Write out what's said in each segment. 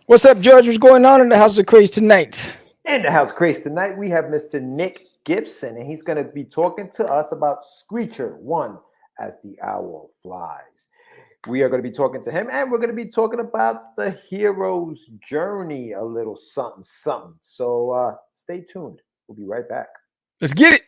What's up, George? What's going on in the House of Craze tonight? In the House Craze tonight, we have Mr. Nick Gibson, and he's going to be talking to us about Screecher 1 as the owl flies. We are going to be talking to him, and we're going to be talking about the hero's journey, a little something, something. So stay tuned. We'll be right back. Let's get it.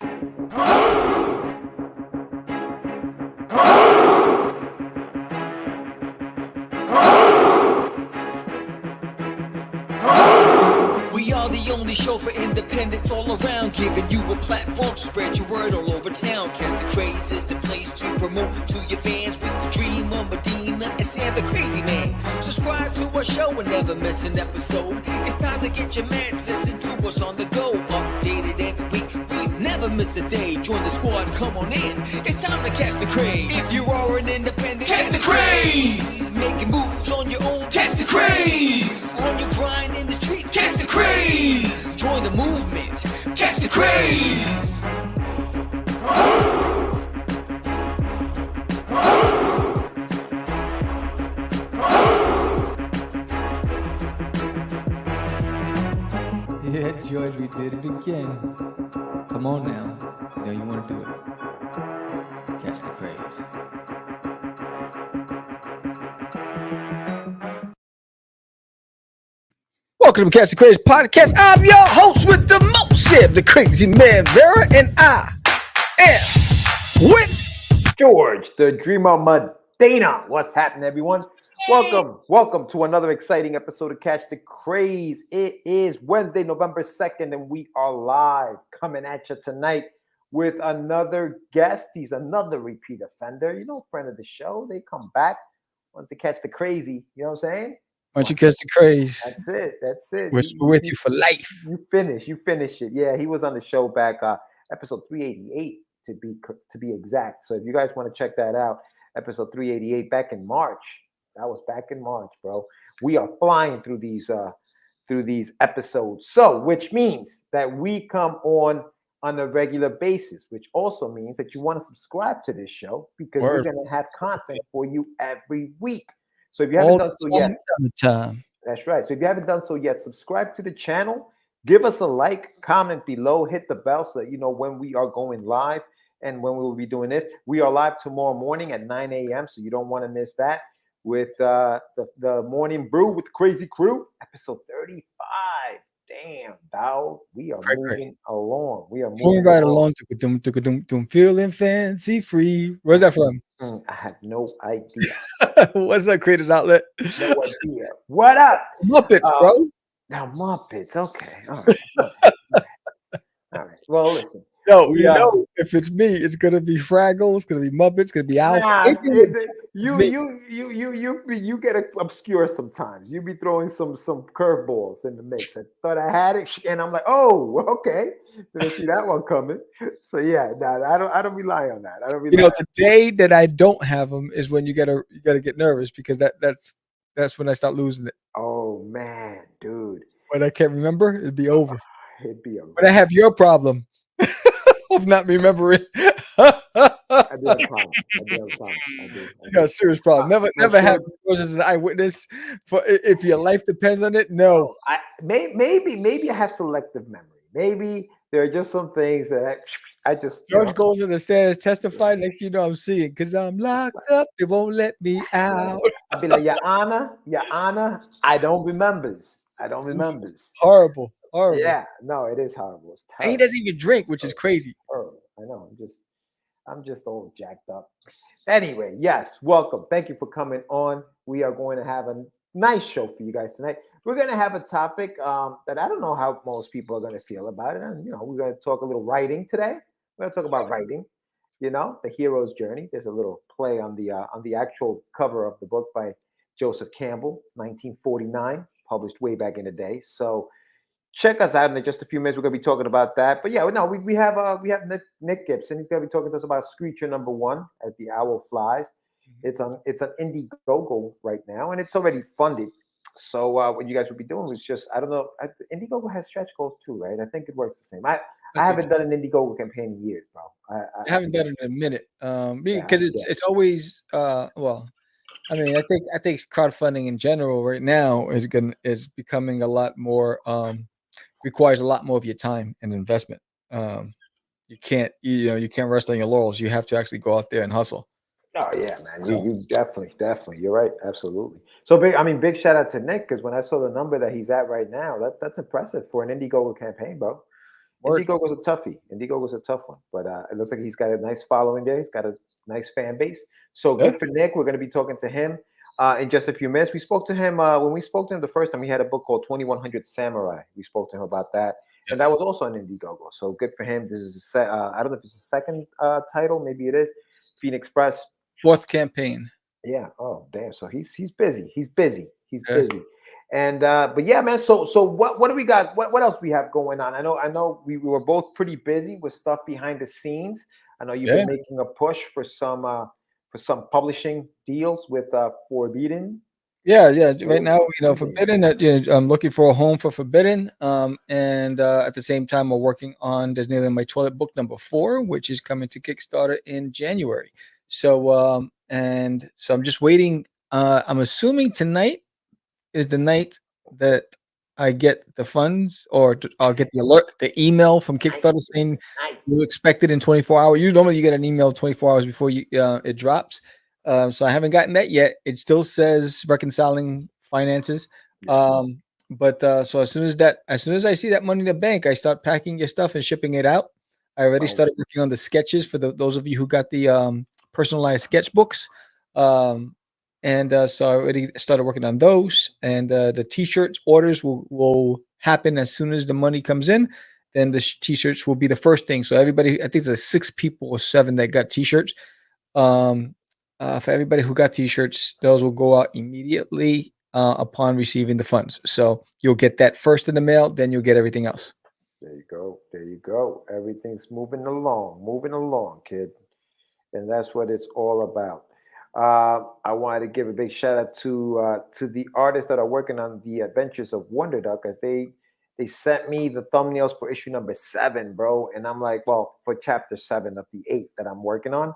We are the only show for independents all around, giving you a platform to spread your word all over town. Catch the Craze is the place to promote to your fans with the dream of Medina and Sam the Crazy Man. Subscribe to our show and never miss an episode. It's time to get your mans, listen to us on the go. Updated every week, we never miss a day. Join the squad, come on in. It's time to catch the Craze. If you are an independent, catch the Craze. Making moves on your own, catch the Craze. On your grind in the streets, catch the Craze. Join the movement, catch the Craze. Yeah, George, we did it again. Come on now. Yeah, you want to do it. Catch the Craze. Welcome to Catch the Craze podcast. I'm your host with the most, Sam, the Crazy Man, Vera, and I am with George, the Dreamer Medina. What's happening, everyone? Welcome to another exciting episode of Catch the Craze. It is Wednesday, November 2nd, and we are live coming at you tonight with another guest. He's another repeat offender, friend of the show. They come back once they catch the crazy, you know what I'm saying? Once you catch the Craze. That's it. We're with you for life. You finish it. Yeah, he was on the show back episode 388 to be exact. So if you guys want to check that out, episode 388 back in March. That was back in March, bro. We are flying through these episodes. So, which means that we come on a regular basis, which also means that you want to subscribe to this show because we're going to have content for you every week. So if you haven't done so yet, that's right. So if you haven't done so yet, subscribe to the channel, give us a like, comment below, hit the bell so that you know when we are going live and when we will be doing this. We are live tomorrow morning at 9 a.m., so you don't want to miss that with the Morning Brew with the Crazy Crew, episode 35. Damn, dog. We are moving along. We are moving right along. Feeling fancy free. Where's that from? I have no idea. What's that creators outlet? No idea. What up? Muppets, bro. Now Muppets. Okay. All right. All right. Well, listen. No, if it's me, it's gonna be Fraggle. It's gonna be Muppets. It's gonna be Alf. You get obscure sometimes. You be throwing some curveballs in the mix. I thought I had it, and I'm like, oh, okay. Didn't see that one coming. So yeah, I don't rely on that. I don't rely. The day that I don't have them is when you gotta get nervous because that's when I start losing it. Oh man, dude. When I can't remember, it'd be over. It'd be over. But I have your problem. Of not remembering. I do have a problem. You got a serious problem. Never have as an eyewitness for if your life depends on it. No. Maybe I have selective memory. Maybe there are just some things that I just George goes in the stand testify. Next you know I'm seeing because I'm locked up. They won't let me out. I'll be like, Your Honor, I don't remember. Horrible. Yeah, no, it is horrible. It's and he doesn't even drink, which is crazy. I know. I'm just all jacked up. Anyway, yes, welcome. Thank you for coming on. We are going to have a nice show for you guys tonight. We're going to have a topic that I don't know how most people are going to feel about it. And we're going to talk a little writing today. We're going to talk about writing. The hero's journey. There's a little play on the actual cover of the book by Joseph Campbell, 1949, published way back in the day. So check us out in just a few minutes. We're going to be talking about that. But yeah, no, we have Nick Gibson. He's going to be talking to us about Screecher #1 as the owl flies. It's an Indiegogo right now, and it's already funded. So what you guys would be doing was just, I don't know, Indiegogo has stretch goals too, right? I think it works the same. I haven't done an Indiegogo campaign in years, bro. I haven't done it in a minute because it's always I mean, I think crowdfunding in general right now is becoming a lot more requires a lot more of your time and investment. Um, you can't rest on your laurels. You have to actually go out there and hustle. Oh yeah, man. You So you definitely. You're right. Absolutely. So big. I mean, big shout out to Nick because when I saw the number that he's at right now, that's impressive for an Indiegogo campaign, bro. word. Indiegogo's a toughie. Indiegogo's a tough one, but it looks like he's got a nice following there. He's got a nice fan base. So Yeah. good for Nick. We're going to be talking to him in just a few minutes. We spoke to him when we spoke to him the first time. He had a book called 2100 Samurai. We spoke to him about that, and that Yes. was also on Indiegogo. So good for him. This is I don't know if it's a second title. Maybe it is. Phoenix Press. Fourth campaign. Yeah. Oh, damn. So he's busy. He's busy. He's Yeah. busy. And but yeah, man. So what do we got? What else we have going on? I know we were both pretty busy with stuff behind the scenes. I know you've Yeah. been making a push for some publishing deals with Forbidden. Yeah, yeah. Right now, Forbidden. Forbidden. I'm looking for a home for Forbidden. And at the same time, we're working on There's Nearly My Toilet book number 4, which is coming to Kickstarter in January. So I'm just waiting. I'm assuming tonight is the night that I get the funds, or I'll get the alert, the email from Kickstarter saying Nice. you expect it in 24 hours. Normally you get an email 24 hours before it drops. So I haven't gotten that yet. It still says reconciling finances. But so as soon as I see that money in the bank, I start packing your stuff and shipping it out. I already Wow. started working on the sketches for those of you who got the personalized sketchbooks. So I already started working on those, and the t-shirts orders will happen as soon as the money comes in. Then the t-shirts will be the first thing. So everybody, I think there's 6 people or 7 that got t-shirts. For everybody who got t-shirts, those will go out immediately upon receiving the funds. So you'll get that first in the mail, then you'll get everything else. There you go. There you go. Everything's moving along, kid. And that's what it's all about. I wanted to give a big shout out to the artists that are working on the Adventures of Wonder Duck, as they sent me the thumbnails for issue number 7, bro. And I'm like, well, for chapter 7 of the 8 that I'm working on.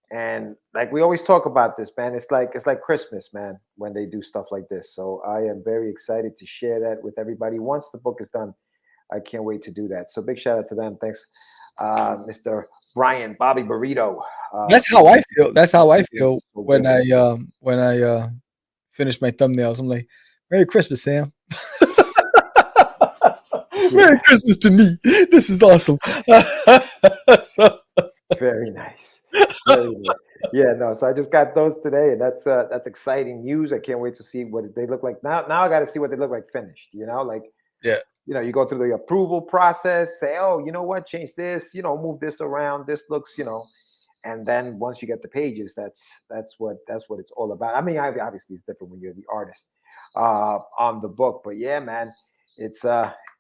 And like we always talk about this, man. It's like Christmas, man, when they do stuff like this. So I am very excited to share that with everybody. Once the book is done, I can't wait to do that. So big shout out to them. Thanks, Mr. Brian Bobby Burrito. That's how I feel. That's how I feel when I finish my thumbnails. I'm like, Merry Christmas, Sam. Merry Christmas to me. This is awesome. Very nice. Very nice. Yeah, no. So I just got those today, and that's exciting news. I can't wait to see what they look like. Now I got to see what they look like finished. Like, yeah. You go through the approval process, say, oh, you know what, change this, move this around. This looks, and then once you get the pages, that's what it's all about. I mean, obviously it's different when you're the artist on the book, but yeah, man, it's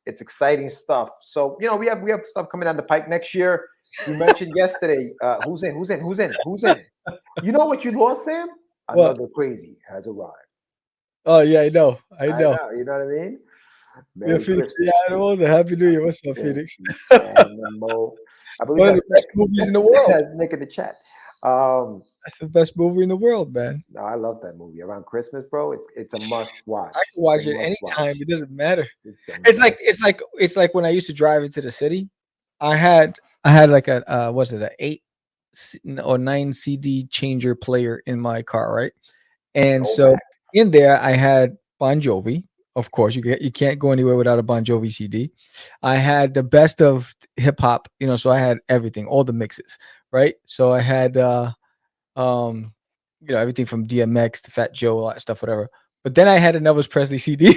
exciting stuff. So we have stuff coming down the pipe next year. You mentioned yesterday, who's in? You know what you lost, Sam? What? Another Crazy has arrived. Oh yeah, I know. You know what I mean? Yeah, Phoenix. Yeah, I know. Happy New Year. What's up, Phoenix? I believe one of the best movies in the world. That's Nick in the chat. That's the best movie in the world, man. No, I love that movie. Around Christmas, bro, it's a must watch. I can watch it anytime. It doesn't matter. It's like when I used to drive into the city. I had like a was it an 8 or 9 CD changer player in my car, right? And in there I had Bon Jovi. Of course, you can't go anywhere without a Bon Jovi CD. I had the best of hip hop, so I had everything, all the mixes, right? So I had everything from DMX to Fat Joe, all that stuff, whatever. But then I had an Elvis Presley CD.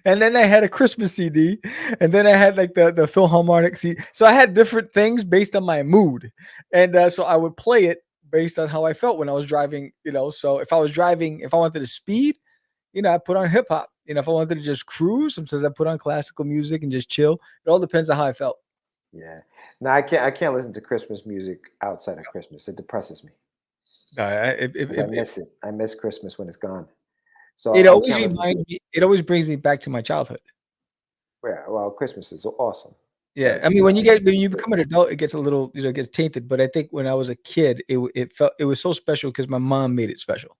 And then I had a Christmas CD, and then I had like the Philharmonic CD. So I had different things based on my mood, and so I would play it based on how I felt when I was driving. So if I wanted to speed, I put on hip hop. If I wanted to just cruise, sometimes I put on classical music and just chill. It all depends on how I felt. Yeah. No, I can't listen to Christmas music outside of Christmas. It depresses me. I miss it. I miss Christmas when it's gone. So it always reminds me. It always brings me back to my childhood. Yeah, well, Christmas is awesome. Yeah, I mean, when you become an adult, it gets a little, it gets tainted. But I think when I was a kid, it was so special because my mom made it special.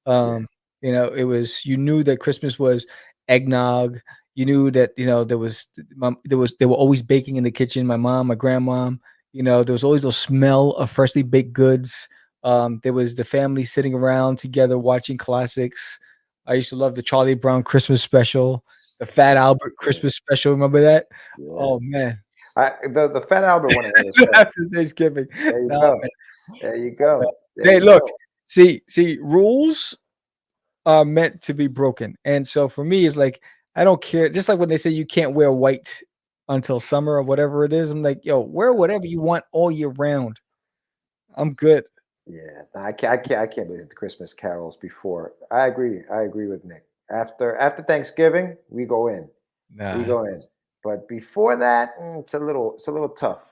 You know, it was, you knew that Christmas was eggnog. You knew that, you know, they were always baking in the kitchen. My mom, my grandma, you know, there was always a smell of freshly baked goods. There was the family sitting around together watching classics. I used to love the Charlie Brown Christmas special, the Fat Albert Christmas special. Remember that? Yeah. Oh man, The Fat Albert one. That's Thanksgiving. There you Nah, go. man. There you go. Hey, look, see, rules are meant to be broken. And so for me, it's like, I don't care. Just like when they say you can't wear white until summer or whatever it is, I'm like, yo, wear whatever you want all year round. I'm good. Yeah, no, I can't believe the Christmas carols before. I agree. I agree with Nick. After Thanksgiving, we go in. We Nah, go in. But before that, it's a little tough.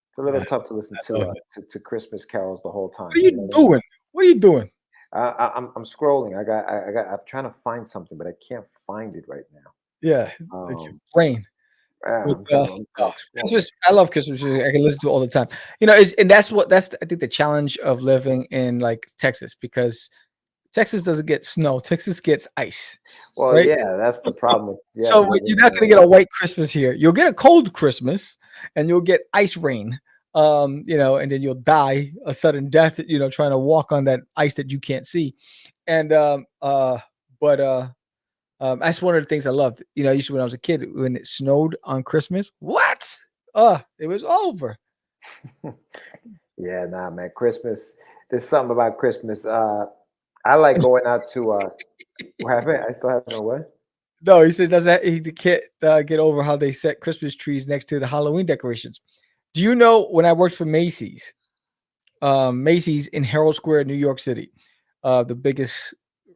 It's a little nah, tough to listen I love to Christmas carols the whole time. what are you doing? What are you doing? I'm scrolling. I'm trying to find something, but I can't find it right now. Yeah, like your Um, brain. yeah, But, I'm scrolling. Christmas, I love Christmas music. I can listen to it all the time. You know, and I think the challenge of living in like Texas, because Texas doesn't get snow. Texas gets ice, Well, right? yeah, that's the problem. Yeah, So you're not gonna get a white Christmas here. You'll get a cold Christmas, and you'll get ice rain. You know, and then you'll die a sudden death. You know, trying to walk on that ice that you can't see. And but that's one of the things I loved. You know, I used to, when I was a kid, when it snowed on Christmas. What? It was over. Yeah, nah, man. Christmas. There's something about Christmas. I like going out to. What happened? I still have no what? No, he says does that he can't get over how they set Christmas trees next to the Halloween decorations. Do you know when I worked for Macy's? Macy's in Herald Square, New York City, the biggest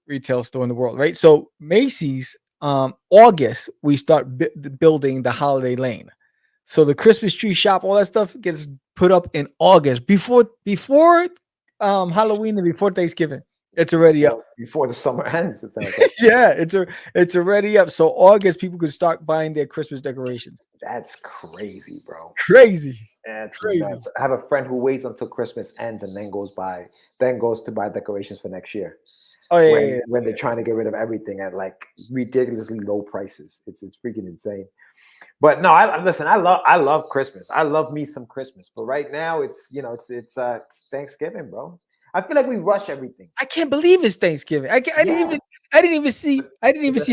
retail store in the world, right? So Macy's, August we start building the holiday lane. So the Christmas tree shop, all that stuff gets put up in August before Halloween and before Thanksgiving. It's already up. Before the summer ends. It sounds like. Yeah, it's already up. So August, people could start buying their Christmas decorations. That's crazy, bro. Crazy. That's Crazy. nuts. I have a friend who waits until Christmas ends and then goes to buy decorations for next year. Oh yeah, when they're trying to get rid of everything at like ridiculously low prices. It's freaking insane. But no, listen. I love Christmas. I love me some Christmas. But right now, it's Thanksgiving, bro. I feel like we rush everything. I can't believe it's Thanksgiving. I didn't even see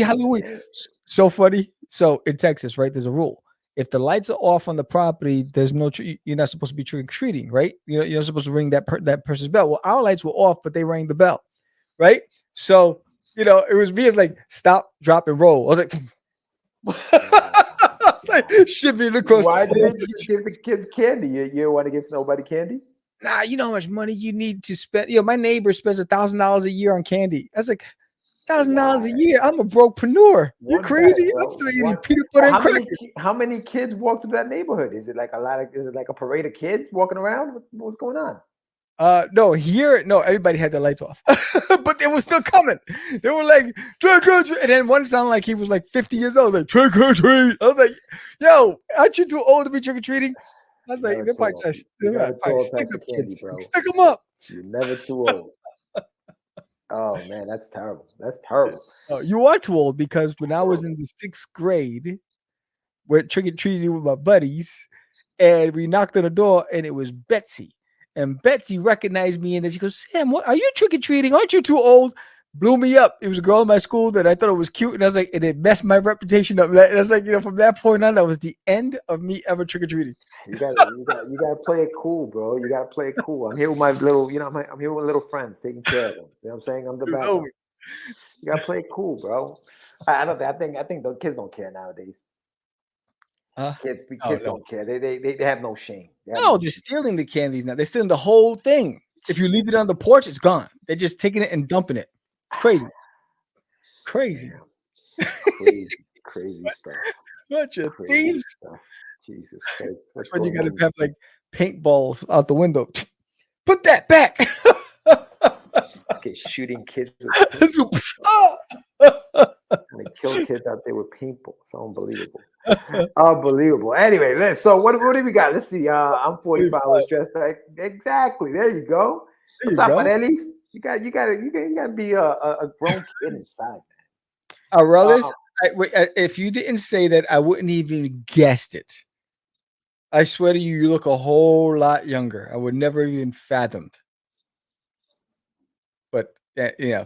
Halloween. So funny. So in Texas, right? There's a rule. If the lights are off on the property, there's no you're not supposed to be trick or treating, right? You're not supposed to ring that person's bell. Well, our lights were off, but they rang the bell, right? So it was me. It's like stop, drop, and roll. I was like, I was like shipping across. Why didn't you give the kids candy? You don't want to give nobody candy? Nah, you know how much money you need to spend. My neighbor spends $1,000 a year on candy. I was like, $1,000 a year. I'm a brokepreneur. You crazy? I'm still eating peanut butter and crackers. How many kids walk through that neighborhood? Is it like a parade of kids walking around? What's going on? No, everybody had their lights off, but they were still coming. They were like, trick or treat. And then one sounded like he was like 50 years old, like trick or treat. I was like, yo, aren't you too old to be trick or treating? I was like, they're probably just stick up kids, bro. Stick them up. You're never too old. Oh man, that's terrible. That's terrible. You are too old, because when I was in the 6th grade, we're trick or treating with my buddies, and we knocked on the door, and it was Betsy. And Betsy recognized me, and then she goes, "Sam, what are you trick or treating? Aren't you too old?" Blew me up. It was a girl in my school that I thought it was cute, and I was like, and it messed my reputation up. And I was like, from that point on, that was the end of me ever trick or treating. You gotta play it cool, bro. You gotta play it cool. I'm here with my little, I'm here with little friends, taking care of them. You know what I'm saying? I'm the bad one. You gotta play it cool, bro. I think the kids don't care nowadays. Kids don't care. They have no shame. They're stealing the candies now. They're stealing the whole thing. If you leave it on the porch, it's gone. They're just taking it and dumping it. It's crazy. Crazy stuff. Bunch of thieves. Jesus Christ. That's when you gotta have like paintballs out the window. Put that back. Okay, shooting kids with they kill kids out there with paintballs. It's unbelievable. Unbelievable. Anyway, so what do we got? Let's see. I'm 45. I was dressed like exactly. There you go. What's up, Parelis? You gotta be a grown kid inside, Aurelius, man. if you didn't say that, I wouldn't even guessed it. I swear to you, you look a whole lot younger. I would never even fathomed. But yeah.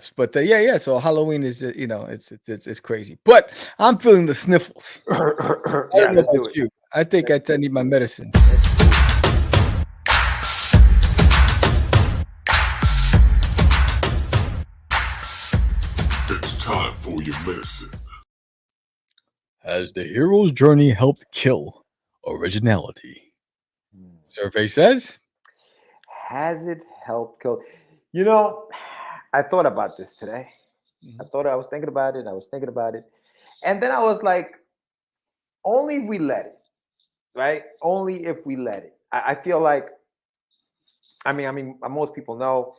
So Halloween is it's crazy. But I'm feeling the sniffles. I Yeah, don't know let's do about it. you. I think I need my medicine. It's time for your medicine. Has the hero's journey helped kill originality? Survey says. Has it helped kill? You know, I thought about this today. I was thinking about it. And then I was like, only if we let it, right? Only if we let it. I feel like, most people know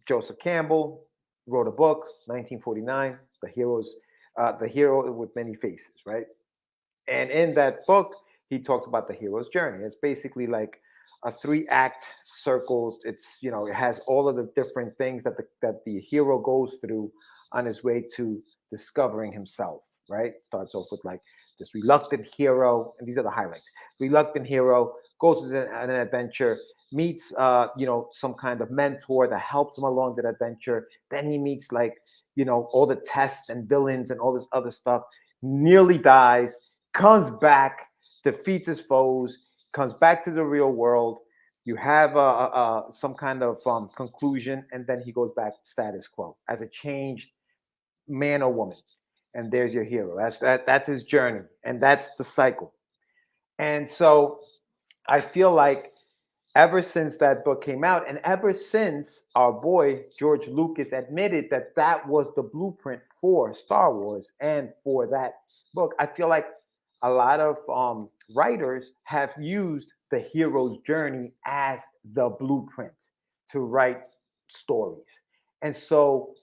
Joseph Campbell wrote a book, 1949, The Hero with Many Faces, right? And in that book, he talks about the hero's journey. It's basically like a 3-act circle. It has all of the different things that the hero goes through on his way to discovering himself, right? Starts off with like this reluctant hero, and these are the highlights. Reluctant hero goes on an adventure, meets some kind of mentor that helps him along that adventure. Then he meets all the tests and villains and all this other stuff, nearly dies, comes back, defeats his foes, comes back to the real world. You have some kind of conclusion, and then he goes back to status quo as a changed man or woman. And there's your hero. That's his journey, and that's the cycle. And so I feel like ever since that book came out, and ever since our boy George Lucas admitted that that was the blueprint for Star Wars and for that book, I feel like a lot of writers have used the hero's journey as the blueprint to write stories. And so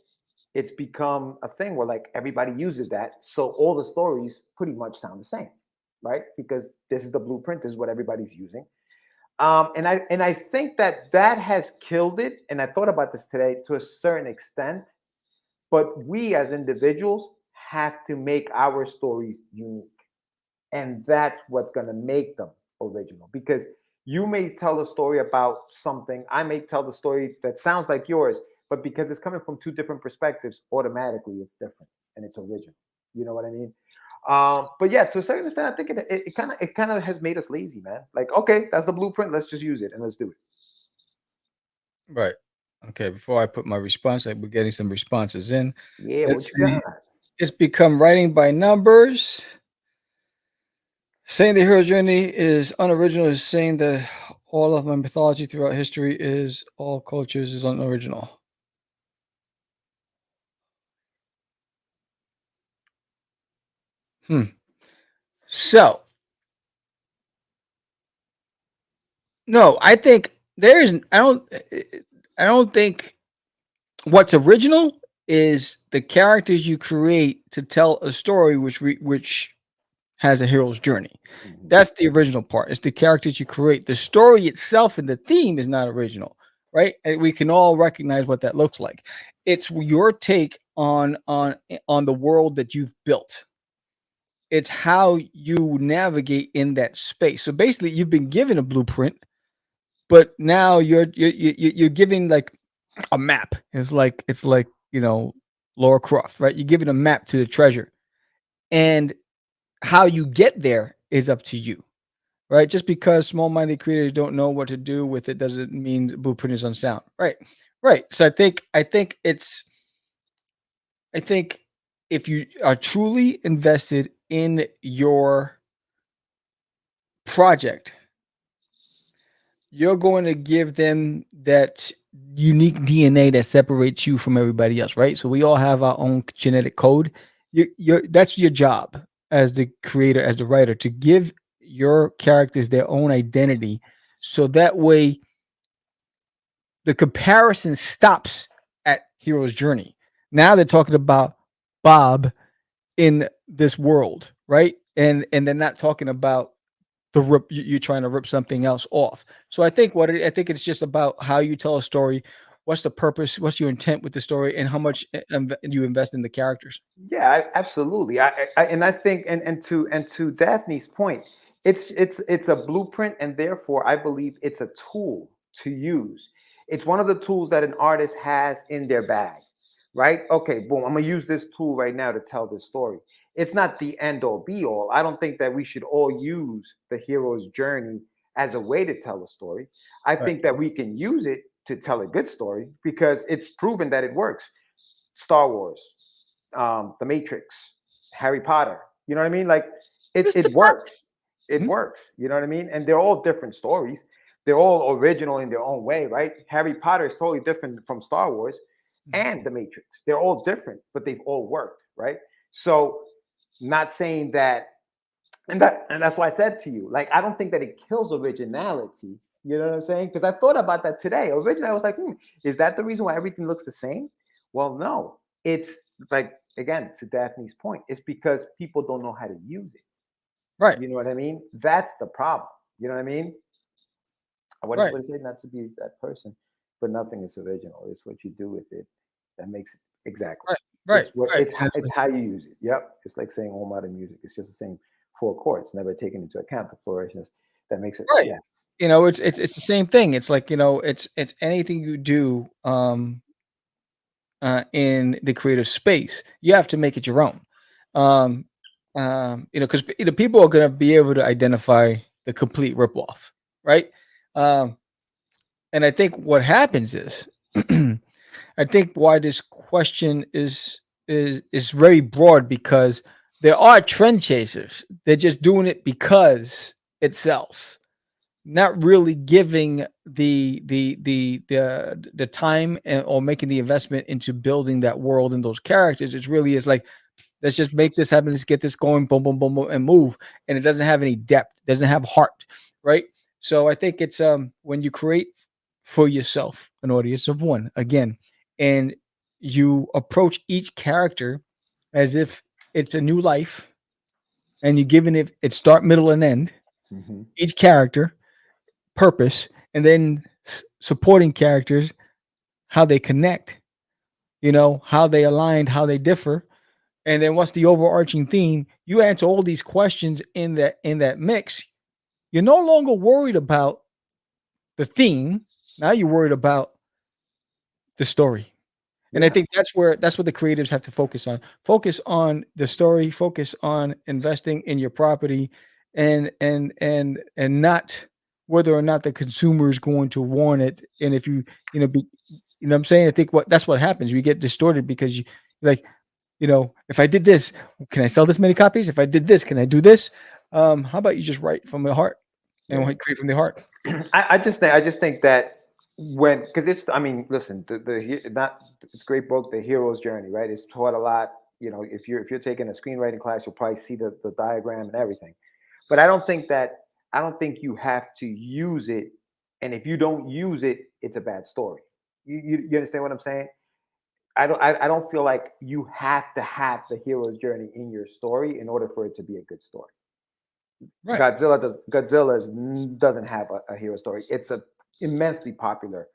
it's become a thing where like everybody uses that. So all the stories pretty much sound the same, right? Because this is the blueprint, this is what everybody's using. And I think that has killed it. And I thought about this today to a certain extent, but we as individuals have to make our stories unique. And that's what's going to make them original, because you may tell a story about something, I may tell the story that sounds like yours, but because it's coming from two different perspectives, automatically it's different and it's original. You know what I mean? But yeah, to a certain extent, I think it kind of has made us lazy, man. Like, okay, that's the blueprint. Let's just use it and let's do it. Right. Okay. Before I put my response, we're getting some responses in. Yeah, Let's what you see. got? It's become writing by numbers. Saying the hero's journey is unoriginal is saying that all of my mythology throughout history is all cultures is unoriginal. So no, I think there is. I don't think what's original is the characters you create to tell a story which has a hero's journey. That's the original part. It's the characters you create. The story itself and the theme is not original, right? And we can all recognize what that looks like. It's your take on the world that you've built. It's how you navigate in that space. So basically, you've been given a blueprint, but now you're giving like a map. It's like Laura Croft, right? You're giving a map to the treasure, and how you get there is up to you, right? Just because small-minded creators don't know what to do with it doesn't mean the blueprint is unsound, right? Right. So I think if you are truly invested in your project, you're going to give them that unique DNA that separates you from everybody else, right? So we all have our own genetic code. That's your job as the creator, as the writer, to give your characters their own identity, so that way the comparison stops at hero's journey. Now they're talking about Bob in this world, right? And they're not talking about you're trying to rip something else off. So I think I think it's just about how you tell a story, what's the purpose, what's your intent with the story, and how much you invest in the characters. Yeah, absolutely. And I think and to Daphne's point, it's a blueprint, and therefore I believe it's a tool to use. It's one of the tools that an artist has in their bag, right? Okay, boom. I'm gonna use this tool right now to tell this story. It's not the end all be all. I don't think that we should all use the hero's journey as a way to tell a story. I Right. think that we can use it to tell a good story because it's proven that it works. Star Wars, The Matrix, Harry Potter. You know what I mean? Like Mr. it works. It Mhm. works. You know what I mean? And they're all different stories. They're all original in their own way, right? Harry Potter is totally different from Star Wars and The Matrix. They're all different, but they've all worked, right? So, not saying that, and that's why I said to you, like, I don't think that it kills originality. You know what I'm saying? Because I thought about that today. Originally, I was like, is that the reason why everything looks the same? Well, no. It's like, again, to Daphne's point, it's because people don't know how to use it. Right. You know what I mean? That's the problem. You know what I mean? What is Right. what is it? Not to be that person, but nothing is original. It's what you do with it that makes it exactly. Right. Right. It's what Right. And it's how you use it. Yep. It's like saying all modern music. It's just the same four chords, never taking into account the flourishes that makes it. right. Yes. It's the same thing. It's like, it's anything you do in the creative space, you have to make it your own. Um, because people are gonna be able to identify the complete ripoff, right? Um, and I think what happens is, I think why this question is very broad because there are trend chasers. They're just doing it because it sells, not really giving the time or making the investment into building that world and those characters. It really is like, let's just make this happen. Let's get this going, boom, boom, boom, boom, and move. And it doesn't have any depth, doesn't have heart, right? So I think it's when you create for yourself an audience of one again, and you approach each character as if it's a new life, and you're giving it its start, middle, and end. Mm-hmm. Each character purpose, and then supporting characters, how they connect, how they aligned, how they differ, and then what's the overarching theme. You answer all these questions in that mix. You're no longer worried about the theme. Now you're worried about the story. And I Yeah. think that's what the creatives have to focus on. Focus on the story, focus on investing in your property, and not whether or not the consumer is going to want it. And if what I'm saying? I think that's what happens. You get distorted because you like, if I did this, can I sell this many copies? If I did this, can I do this? How about you just write from the heart and Yeah. create from the heart? I just think that because it's, I mean, listen, not, it's a great book, The Hero's Journey, right? It's taught a lot. If you're taking a screenwriting class, you'll probably see the diagram and everything. But I don't think you have to use it. And if you don't use it, it's a bad story. You understand what I'm saying? I don't feel like you have to have the hero's journey in your story in order for it to be a good story. Right. Godzilla doesn't have a hero story. It's a immensely popular,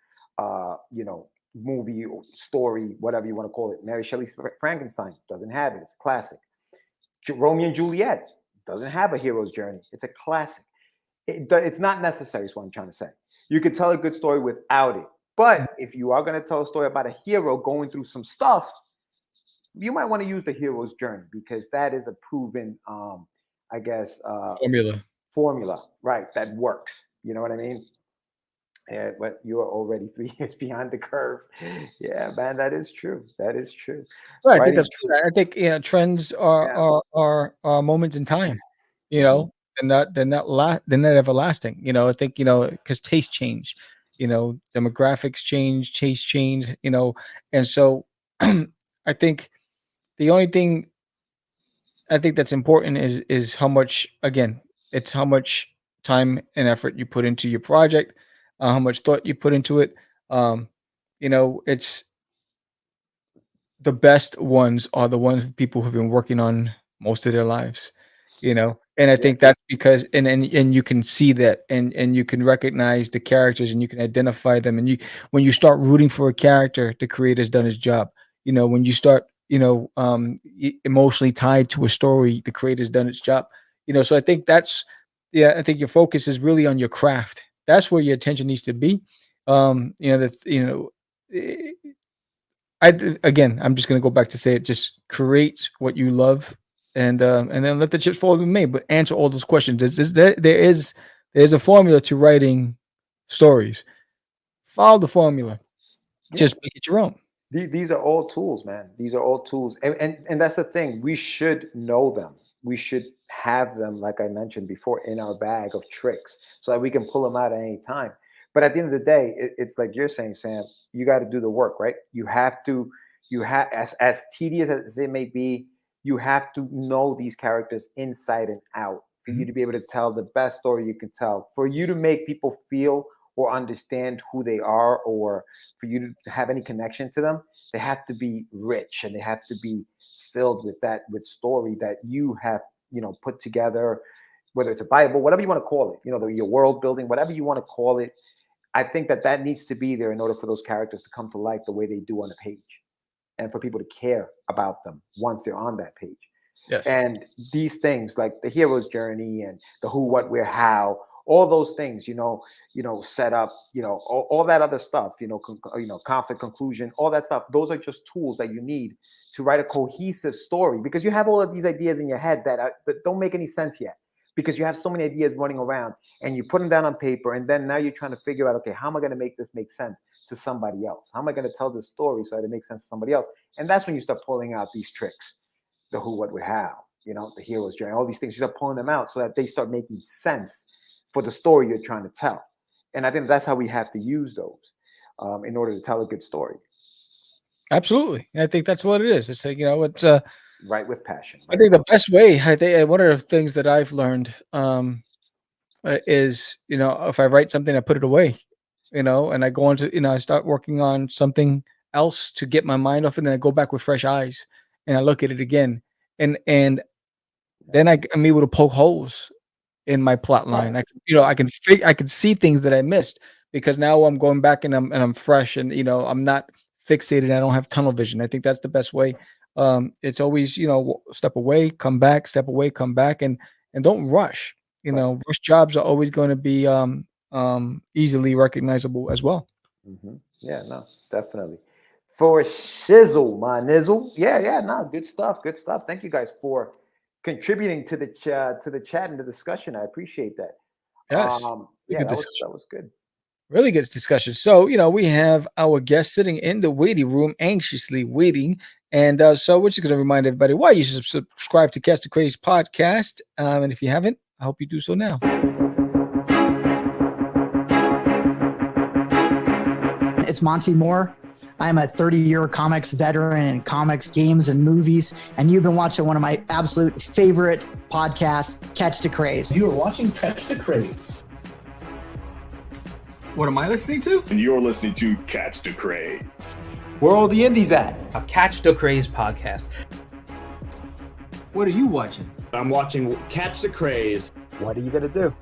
movie or story, whatever you want to call it. Mary Shelley's Frankenstein doesn't have it. It's a classic. Romeo and Juliet doesn't have a hero's journey. It's a classic. It's not necessary, is what I'm trying to say. You could tell a good story without it. But if you are going to tell a story about a hero going through some stuff, you might want to use the hero's journey because that is a proven, I guess, formula, right? That works. You know what I mean? Yeah, but you are already 3 years behind the curve. Yeah, man, that is true. That is true. Right, I think Writing, that's true. I think trends are yeah. are moments in time. You Mhm. know, they're not everlasting. I think because taste change. Demographics change, taste change. And so I think the only thing I think that's important is how much, again, it's how much time and effort you put into your project, how much thought you put into it. It's the best ones are the ones people who've been working on most of their lives. And I think that's because and you can see that and you can recognize the characters and you can identify them, and when you start rooting for a character, the creator's done his job. When you start emotionally tied to a story, the creator's done its job. So I think I think your focus is really on your craft. That's where your attention needs to be. Eh, again, I'm just going to go back to say it. Just create what you love, and then let the chips fall where they may. But answer all those questions. There's a formula to writing stories. Follow the formula. Just make it your own. These are all tools, man. These are all tools, and that's the thing. We should know them. We should have them, like I mentioned before, in our bag of tricks, so that we can pull them out at any time. But at the end of the day, it's like you're saying, Sam. You got to do the work, right? You have as tedious as it may be, you have to know these characters inside and out for you to be able to tell the best story you can tell, for you to make people feel or understand who they are, or for you to have any connection to them. They have to be rich, and they have to be filled with story that you have, put together, whether it's a Bible, whatever you want to call it, your world building, whatever you want to call it. I think that needs to be there in order for those characters to come to life the way they do on the page, and for people to care about them once they're on that page. Yes. And these things like the hero's journey and the who, what, where, how, all those things, set up, all that other stuff, conflict, conclusion, all that stuff. Those are just tools that you need to write a cohesive story, because you have all of these ideas in your head that don't make any sense yet, because you have so many ideas running around, and you put them down on paper, and then now you're trying to figure out, okay, how am I going to make this make sense to somebody else? How am I going to tell this story so that it makes sense to somebody else? And that's when you start pulling out these tricks, the who, what, where, how, the hero's journey, all these things. You start pulling them out so that they start making sense for the story you're trying to tell. And I think that's how we have to use those in order to tell a good story. Absolutely. I think that's what it is. It's like, it's right with passion. I think the best way, one of the things that I've learned is, if I write something, I put it away, and I go into, I start working on something else to get my mind off, and then I go back with fresh eyes and I look at it again. And then I'm able to poke holes in my plot line. I can see things that I missed, because now I'm going back and I'm fresh, and I'm not fixated. I don't have tunnel vision. I think that's the best way. It's always, step away, come back, step away, come back, and don't rush. Rush jobs are always going to be easily recognizable as well. Mm-hmm. Yeah, no, definitely. For shizzle, my nizzle. Yeah, no, good stuff. Thank you guys for contributing to the chat and the discussion. I appreciate that. Yes. That was good. Really good discussion. So, we have our guest sitting in the waiting room, anxiously waiting. And so we're just going to remind everybody why you should subscribe to Catch the Craze podcast. And if you haven't, I hope you do so now. It's Monty Moore. I'm a 30-year comics veteran in comics, games, and movies, and you've been watching one of my absolute favorite podcasts, Catch the Craze. You are watching Catch the Craze. What am I listening to? And you're listening to Catch the Craze. Where are all the indies at? A Catch the Craze podcast. What are you watching? I'm watching Catch the Craze. What are you going to do?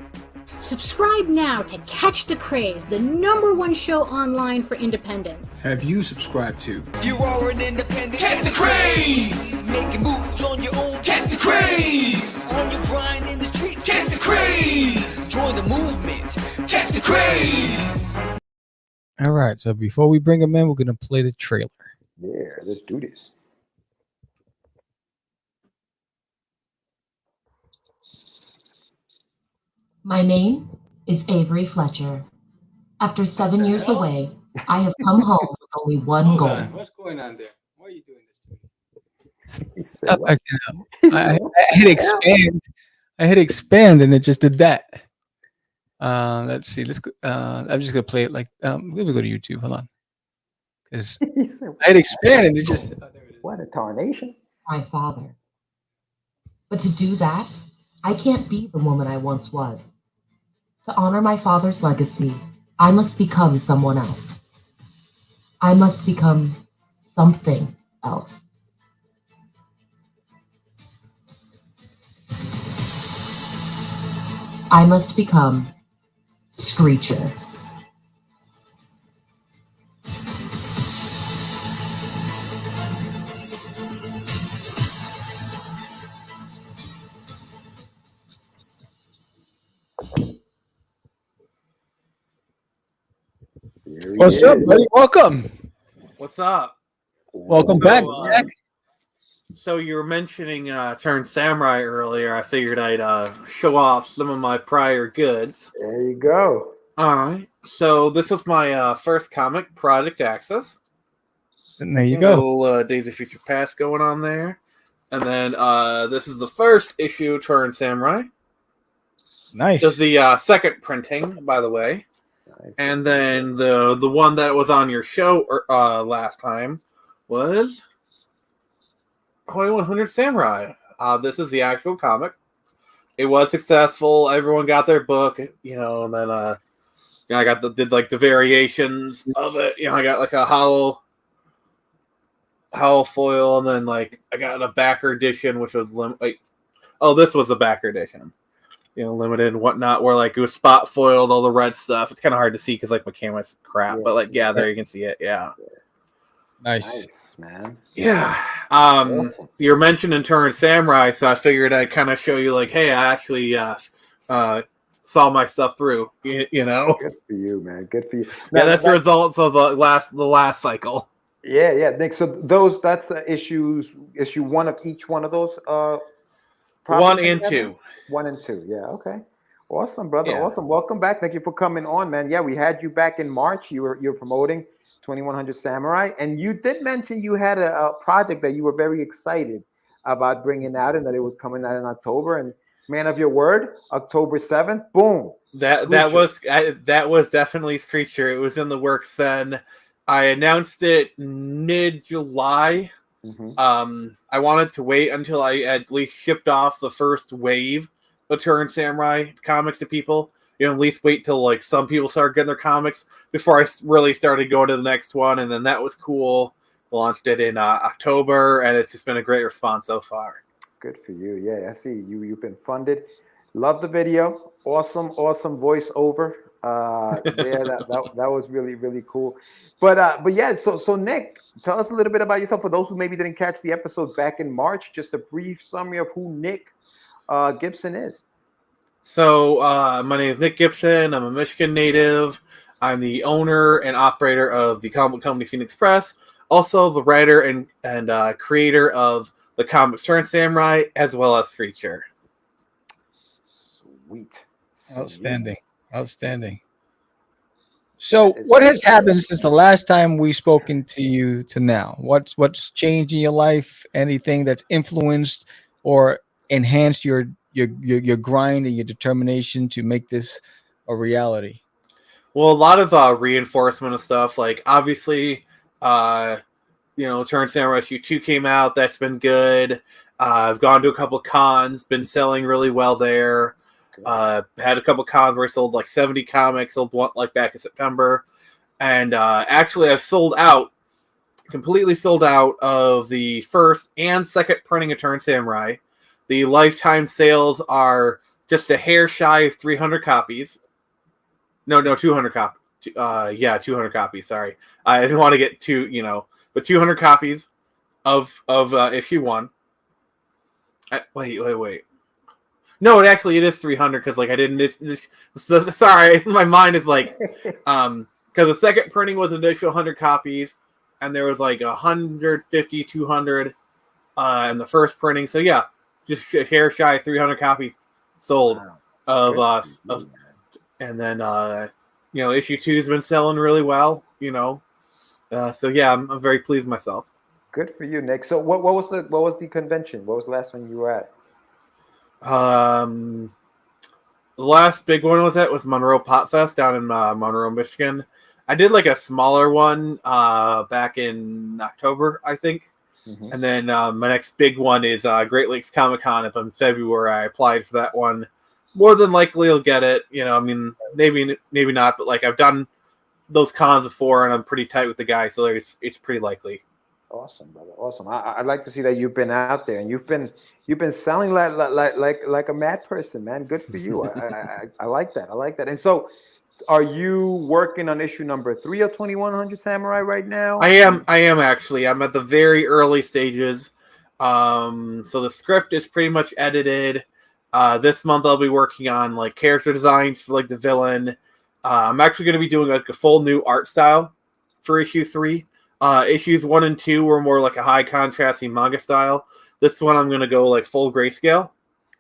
Subscribe now to Catch the Craze, the #1 show online for independent. Have you subscribed to? You are an independent. Catch the Craze! Making moves on your own. Catch the Craze! On your grind in the streets. Catch the Craze! Join the movement. Catch the Craze! All right, so before we bring him in, we're going to play the trailer. Yeah, let's do this. My name is Avery Fletcher. After 7 years away, I have come home with only one goal. What's going on there? Why are you doing this to me? Stop I hit expand. I hit expand, and it just did that. Let's see. Let's go. I'm just gonna play it like. Let me go to YouTube. Hold on. Because I hit expand, and it just. Oh, there it is. What a tarnation! My father. But to do that, I can't be the woman I once was. To honor my father's legacy, I must become someone else. I must become something else. I must become Screecher. What's up, buddy? Welcome. What's up? Welcome back, Jack. So you were mentioning Turn Samurai earlier. I figured I'd show off some of my prior goods. There you go. All right. So this is my first comic, Project Access. And there you go. Little Days of Future Past going on there. And then this is the first issue, Turn Samurai. Nice. This is the second printing, by the way. Nice. And then the one that was on your show last time was 2100 Samurai. This is the actual comic. It was successful. Everyone got their book, and then I did the variations of it. I got like a hollow foil, and then I got a backer edition, which was this was a backer edition. Limited and whatnot, where it was spot foiled, all the red stuff. It's kind of hard to see because my camera's crap, but there you can see it. Yeah, nice, man. Yeah. Awesome. You're mentioning Turn Samurai, so I figured I'd kind of show you, hey, I actually saw my stuff through. Good for you, man. Good for you. Yeah, that's the results of the last cycle. Yeah, Nick. So that's issue one of each one of those. 1 and 2. 1 and 2. Yeah. Okay. Awesome, brother. Yeah. Awesome. Welcome back. Thank you for coming on, man. Yeah, we had you back in March. You're promoting 2100 Samurai, and you did mention you had a project that you were very excited about bringing out, and that it was coming out in October. And man of your word, October 7th, boom. That was definitely Screecher. It was in the works then. I announced it mid-July. Mm-hmm. I wanted to wait until I at least shipped off the first wave of Turn Samurai comics to people. At least wait till some people started getting their comics before I really started going to the next one, and then that was cool. Launched it in October, and it's just been a great response so far. Good for you. Yeah, I see you've been funded. Love the video. Awesome voiceover. That was really, really cool. But yeah, so Nick, tell us a little bit about yourself for those who maybe didn't catch the episode back in March. Just a brief summary of who Nick Gibson is. So my name is Nick Gibson. I'm a Michigan native. I'm the owner and operator of the comic company Phoenix Press. Also the writer and creator of the comics Turn Samurai, as well as Screecher. Sweet. Outstanding. So what has happened since the last time we spoken to you to now? What's changed in your life? Anything that's influenced or enhanced your grind and your determination to make this a reality? Well, a lot of reinforcement of stuff. Obviously, Turn Samurai issue 2 came out. That's been good. I've gone to a couple cons, been selling really well there. Had a couple cons where I sold 70 comics, sold one back in September. And actually I've completely sold out of the first and second printing of Turn Samurai. The lifetime sales are just a hair shy of 300 copies. No, 200 copies. 200 copies. Sorry. I didn't want to get but 200 copies of issue 1. Wait. No, it is 300 because I didn't. Sorry, my mind is because the second printing was an additional 100 copies, and there was 150, 200 in the first printing. So yeah, just a hair shy 300 copies sold of us. And then issue 2 has been selling really well. So yeah, I'm very pleased with myself. Good for you, Nick. So what was the convention? What was the last one you were at? The last big one was Monroe Pop Fest down in Monroe, Michigan. I did a smaller one back in October, I think. Mm-hmm. And then my next big one is Great Lakes Comic Con up in February. I applied for that one. More than likely I'll get it. Maybe not, but I've done those cons before and I'm pretty tight with the guy, so it's pretty likely. Awesome, brother. Awesome. I'd like to see that you've been out there and you've been selling like a mad person, man. Good for you. I like that. I like that. And so, are you working on issue number 3 of 2100 Samurai right now? I am actually. I'm at the very early stages. So the script is pretty much edited. This month I'll be working on like character designs for like the villain. I'm actually going to be doing like a full new art style for issue 3. Issues 1 and 2 were more like a high contrasting manga style. This one I'm going to go like full grayscale.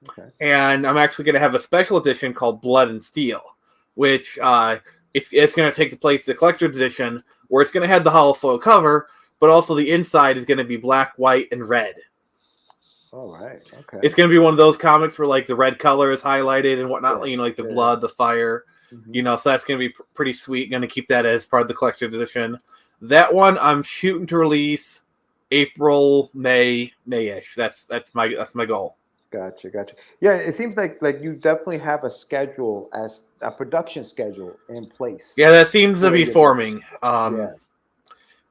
Okay. And I'm actually going to have a special edition called Blood and Steel, which it's going to take the place of the collector's edition, where it's going to have the holofoil cover, but also the inside is going to be black, white, and red. All right. Okay. It's going to be one of those comics where like the red color is highlighted and whatnot, Yeah, like the blood, the fire, so that's going to be pretty sweet. Going to keep that as part of the collector's edition. That one I'm shooting to release April, May-ish. That's my goal. Gotcha. Yeah, it seems like you definitely have a schedule, as a production schedule in place. Yeah, that seems to be forming.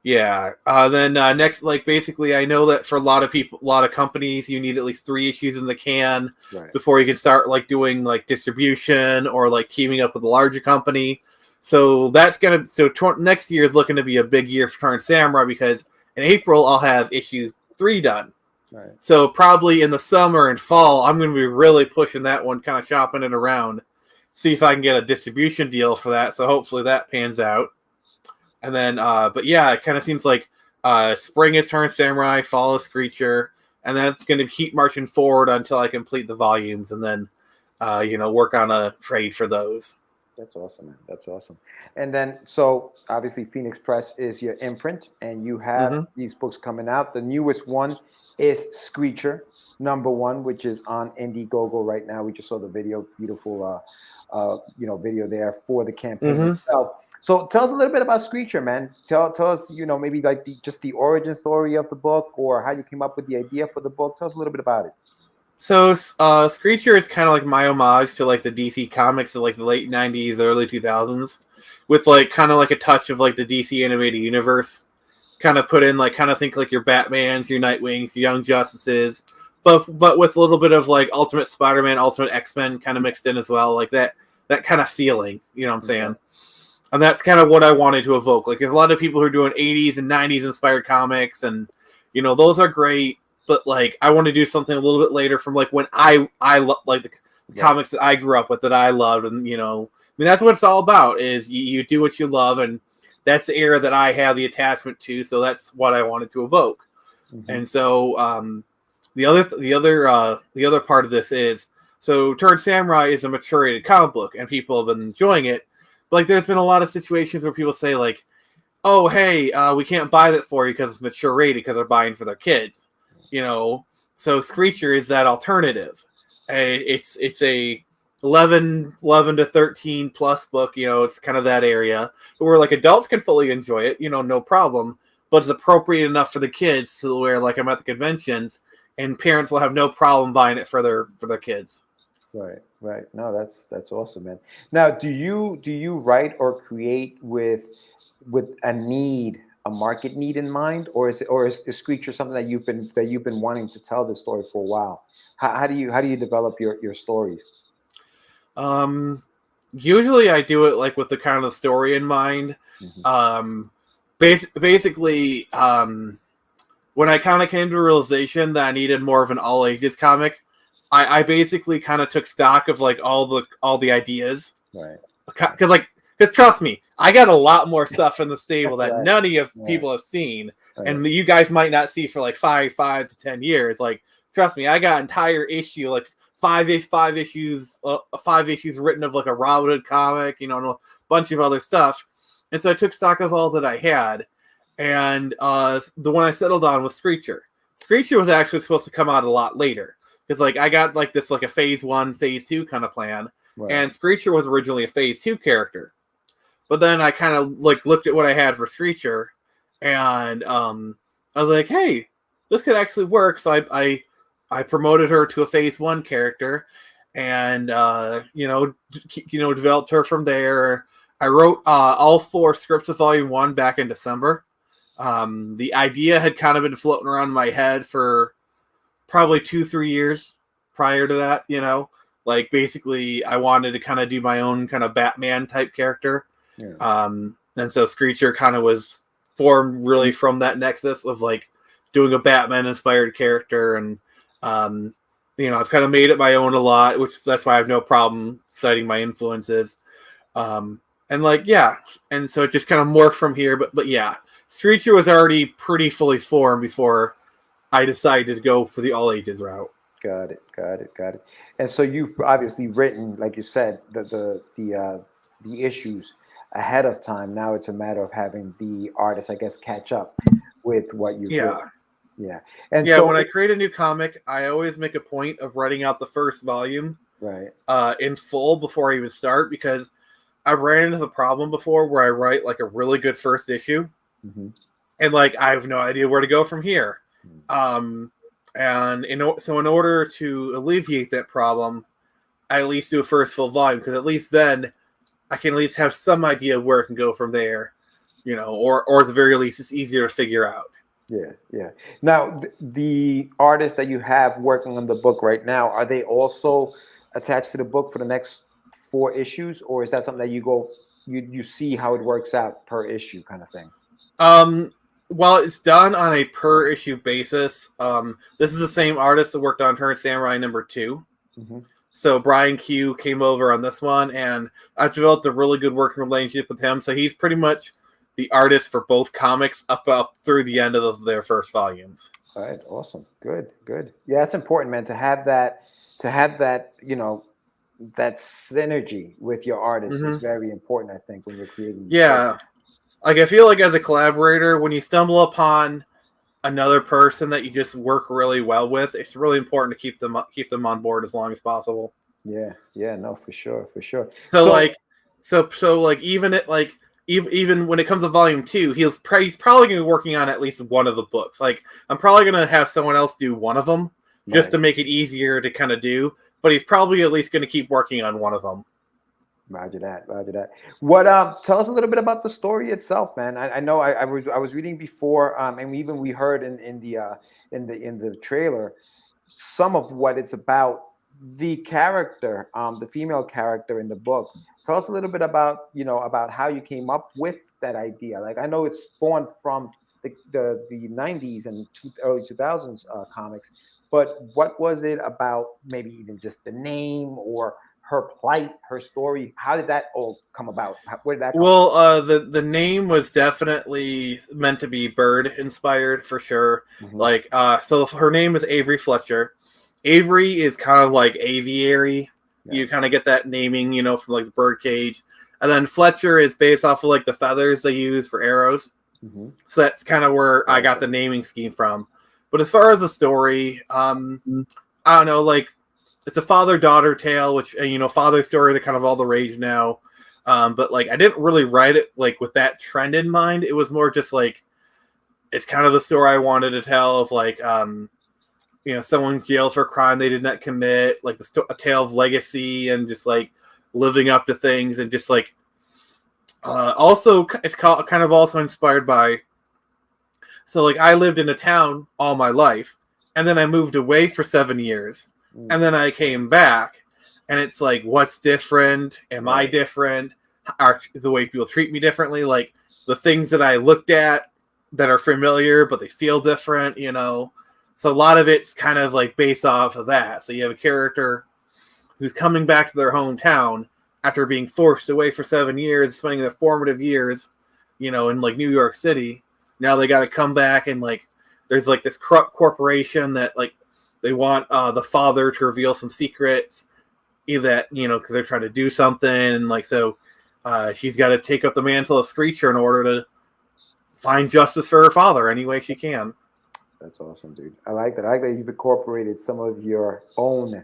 Yeah. Then next, like basically, I know that for a lot of companies, you need at least 3 issues in the can before you can start like doing like distribution or like teaming up with a larger company. So next year is looking to be a big year for Turn Samurai, because in April I'll have issue 3 done. Right. So probably in the summer and fall, I'm going to be really pushing that one, kind of shopping it around, see if I can get a distribution deal for that. So hopefully that pans out. And then, but yeah, it kind of seems like spring is Turn Samurai, fall is Screecher, and that's going to keep marching forward until I complete the volumes, and then, work on a trade for those. That's awesome, man. That's awesome. And then, so obviously Phoenix Press is your imprint, and you have these books coming out. The newest one is Screecher #1, which is on Indiegogo right now. We just saw the video, beautiful, video there for the campaign itself. So tell us a little bit about Screecher, man. Tell us, maybe like the origin story of the book, or how you came up with the idea for the book. Tell us a little bit about it. So Screecher is kind of like my homage to like the DC comics of like the late 90s, early 2000s, with like kind of like a touch of like the DC animated universe. Kind of put in like, kind of think like your Batmans, your Nightwings, your Young Justices, but with a little bit of like Ultimate Spider-Man, Ultimate X-Men kind of mixed in as well, like that kind of feeling, you know what I'm saying? And that's kind of what I wanted to evoke. Like, there's a lot of people who are doing 80s and 90s inspired comics, and those are great. But like, I want to do something a little bit later from like when I like the comics that I grew up with, that I loved, and that's what it's all about. Is you do what you love, and that's the era that I have the attachment to. So that's what I wanted to evoke. And so the other part of this is, so Turn Samurai is a mature-rated comic book, and people have been enjoying it. But like, there's been a lot of situations where people say like, "Oh, hey, we can't buy that for you because it's mature-rated, because they're buying for their kids." So Screecher is that alternative. It's a 11 to 13 plus book. It's kind of that area where like adults can fully enjoy it, no problem, but it's appropriate enough for the kids to where like I'm at the conventions and parents will have no problem buying it for their kids. Right. No, that's awesome, man. Now, do you write or create with a market need in mind, or is Screecher something that you've been wanting to tell this story for a while? How do you develop your stories? Usually I do it like with the kind of story in mind. Basically, when I kind of came to a realization that I needed more of an all ages comic, I basically kind of took stock of like all the ideas, right? Because trust me, I got a lot more stuff in the stable that none of you people have seen, and you guys might not see for like 5 to 10 years. Like, trust me, I got entire issue, like 5 issues written of like a Robin Hood comic, and a bunch of other stuff. And so I took stock of all that I had, and the one I settled on was Screecher. Screecher was actually supposed to come out a lot later, because like I got like this like a phase 1, phase 2 kind of plan, and Screecher was originally a phase 2 character. But then I kind of like looked at what I had for Screecher, and I was like, hey, this could actually work. So I promoted her to a phase 1 character, and developed her from there. I wrote all 4 scripts of volume 1 back in December, The idea had kind of been floating around in my head for probably 2-3 years prior to that, like basically I wanted to kind of do my own kind of Batman type character. Yeah. And so Screecher kind of was formed really from that nexus of like doing a Batman inspired character. And, I've kind of made it my own a lot, which that's why I have no problem citing my influences. And so it just kind of morphed from here. But yeah, Screecher was already pretty fully formed before I decided to go for the all ages route. Got it. And so you've obviously written, like you said, the issues ahead of time. Now it's a matter of having the artists, I guess, catch up with what you've written. Yeah. And so when I create a new comic, I always make a point of writing out the first volume in full before I even start, because I've ran into the problem before where I write like a really good first issue and like I have no idea where to go from here. And in order to alleviate that problem, I at least do a first full volume, because at least then I can at least have some idea where it can go from there, or at the very least it's easier to figure out. Yeah. Now, the artists that you have working on the book right now, are they also attached to the book for the next 4 issues, or is that something that you see how it works out per issue kind of thing? Well, it's done on a per issue basis. This is the same artist that worked on Turn Samurai #2. So Brian Q came over on this one, and I've developed a really good working relationship with him. So he's pretty much the artist for both comics up through the end of their first volumes. All right, awesome, good. Yeah, it's important, man, to have that, that synergy with your artist is very important, I think, when you're creating. Yeah, like I feel like as a collaborator, when you stumble upon another person that you just work really well with, it's really important to keep them on board as long as possible. Yeah, no, for sure. So even when it comes to volume 2, he's probably going to be working on at least one of the books. Like, I'm probably going to have someone else do one of them just to make it easier to kind of do, but he's probably at least going to keep working on one of them. Roger that. What tell us a little bit about the story itself, man. I know I was reading before, and we heard in the trailer some of what it's about. The character, the female character in the book. Tell us a little bit about how you came up with that idea. Like, I know it's spawned from the 90s and early 2000s comics, but what was it about? Maybe even just the name or her plight, her story. How did that all come about? Where did that come from? The name was definitely meant to be bird inspired for sure. Like, so her name is Avery Fletcher. Avery is kind of like aviary. You kind of get that naming, from like the bird cage. And then Fletcher is based off of like the feathers they use for arrows. So that's kind of where I got the naming scheme from. But as far as the story, I don't know, like, it's a father-daughter tale, which, father story, they're kind of all the rage now. But like, I didn't really write it like with that trend in mind. It was more just like, it's kind of the story I wanted to tell of like, someone jailed for a crime they did not commit, like a tale of legacy and just like living up to things, and just like also it's kind of also inspired by. So like, I lived in a town all my life, and then I moved away for 7 years, and then I came back, and it's like, what's different? Am I different? Are the way people treat me differently? Like, the things that I looked at that are familiar but they feel different, So a lot of it's kind of like based off of that. So you have a character who's coming back to their hometown after being forced away for 7 years, spending their formative years, in like New York City. Now they got to come back, and like, there's like this corrupt corporation that like they want the father to reveal some secrets, either because they're trying to do something, and like so she's got to take up the mantle of Screecher in order to find justice for her father any way she can. That's awesome, dude. I like that. I like that you've incorporated some of your own,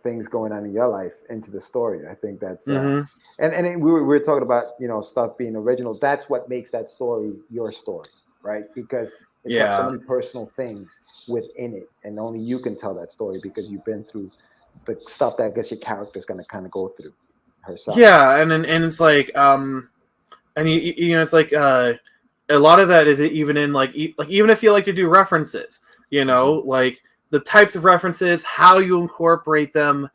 things going on in your life into the story. I think that's, and we were talking about, stuff being original. That's what makes that story your story, right? Because it's got so many personal things within it, and only you can tell that story because you've been through the stuff that I guess your character's going to kind of go through herself. Yeah, and it's like, and it's like, a lot of that is even in like even if you like to do references, you know, like the types of references, how you incorporate them,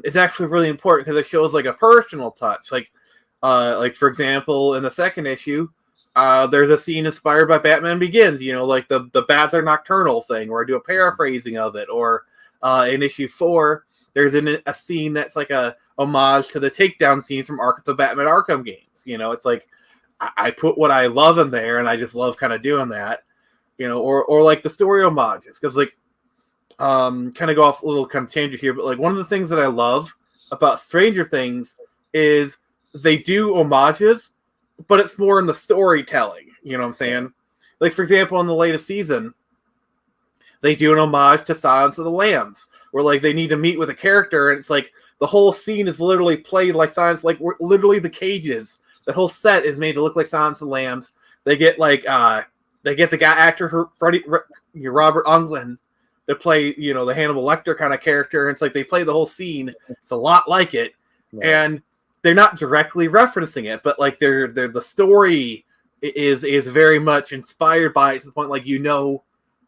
is actually really important because it shows like a personal touch. Like for example, in the second issue, there's a scene inspired by Batman Begins, you know, like the bats are nocturnal thing, or I do a paraphrasing of it, or in issue 4, there's a scene that's like a homage to the takedown scenes from the Batman Arkham games. You know, it's like I put what I love in there, and I just love kind of doing that, you know, or like the story homages, because like kind of go off a little kind of tangent here, but like one of the things that I love about Stranger Things is they do homages, but it's more in the storytelling. You know what I'm saying? Like, for example, in the latest season, they do an homage to Silence of the Lambs, where like they need to meet with a character, and it's like the whole scene is literally played like Silence, like literally the cages. The whole set is made to look like Silence of the Lambs. They get like they get the guy actor Robert Englund to play, you know, the Hannibal Lecter kind of character. And it's like they play the whole scene. It's a lot like it, and they're not directly referencing it, but like they're the story is very much inspired by it to the point like you know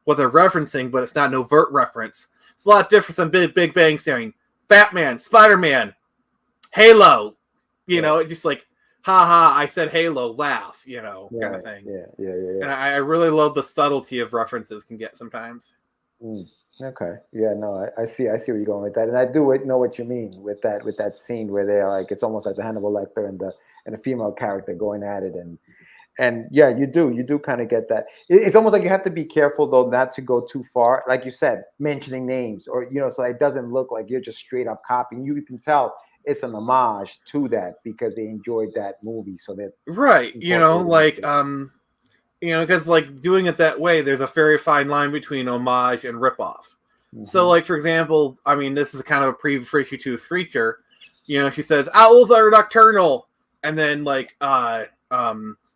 what they're referencing, but it's not an overt reference. It's a lot different than Big Bang saying Batman, Spider-Man, Halo. You know, it's just like, haha, I said Halo, laugh, you know, kind of thing. Yeah. And I really love the subtlety of references can get sometimes. Okay. Yeah, no, I see where you're going with that. And I do know what you mean with that scene where they're like, it's almost like the Hannibal Lecter and the female character going at it. And yeah, you do kind of get that. It's almost like you have to be careful though, not to go too far. Like you said, mentioning names, or, you know, so it doesn't look like you're just straight up copying. You can tell it's an homage to that because they enjoyed that movie. So that right, you know, like you know, because like doing it that way, there's a very fine line between homage and ripoff. So, like for example, I mean, this is kind of a preview for issue 2 of Screecher. You know, she says owls are nocturnal, and then like